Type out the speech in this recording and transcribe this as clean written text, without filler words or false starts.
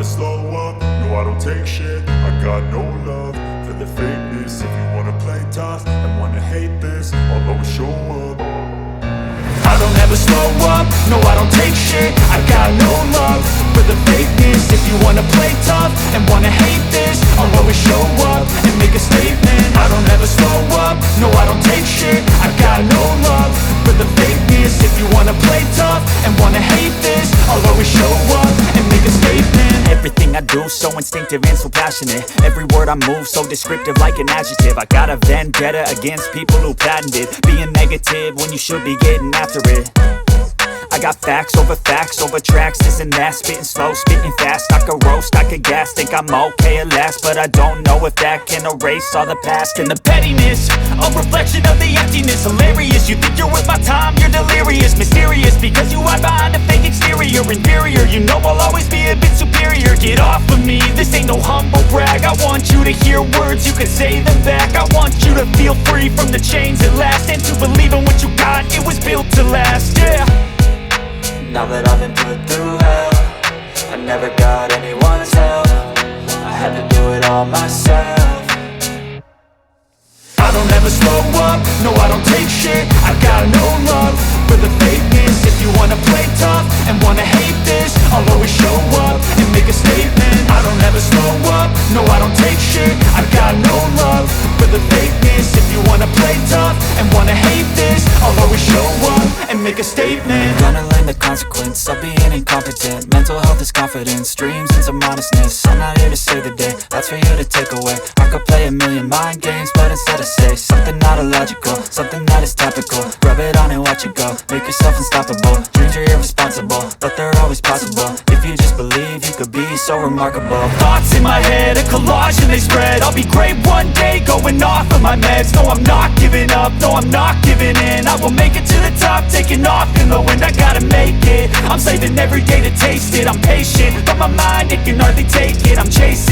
slow up, no I don't take shit. I got no love for the fakeness. If you wanna play tough and wanna hate this, I'll always show up. I don't ever slow up, no I don't take shit. I got no love for the fakeness. If you wanna play tough and wanna hate this, I'll always show up and make a statement. I don't ever slow up, no I don't take shit. I got no love for the fakeness. If you wanna play tough and wanna hate this, I'll always show up and make a statement. Everything I do so instinctive and so passionate. Every word I move so descriptive like an adjective. I got a vendetta against people who patented being negative when you should be getting after it. I got facts over tracks, this and that. Spitting slow, spitting fast. I could roast, I could gas. Think I'm okay at last, but I don't know if that can erase all the past. And the pettiness, a reflection of the emptiness. Hilarious, you think you're worth my time, you're delirious. Mysterious, because you hide behind a fake exterior. Inferior, you know I'll always be a bit superior. Get off of me, this ain't no humble brag. I want you to hear words, you can say them back. I want you to feel free from the chains at last, and to believe in what you got, it was built to last, yeah. Now that I've been put through hell, I never got anyone's help. I had to do it all myself. I don't ever slow up, no I don't take shit. I got no love for the fakeness. If you wanna play tough and wanna hate this, I'll always show up and make a statement. I don't ever slow up, no I don't take shit. I got no love for the fakeness. If you wanna play tough and wanna hate this, I'll always show up and make a statement. Gonna learn the consequence of being incompetent. Mental health is confidence, dreams and some honestness. I'm not here to save the day, that's for you to take away. I could play a million mind games, but instead I say something not illogical, something that is topical. Rub it on and watch it go, make yourself unstoppable. Dreams are irresponsible, but they're always possible. If you just believe, you could be so remarkable. Thoughts in my head, a collage and they spread. I'll be great one day, going off of my meds. No, I'm not giving up, no, I'm not giving in. I will make it to the top, taking off in the wind. I gotta make it, I'm saving every day to taste it. I'm patient, but my mind, it can hardly take it. I'm chasing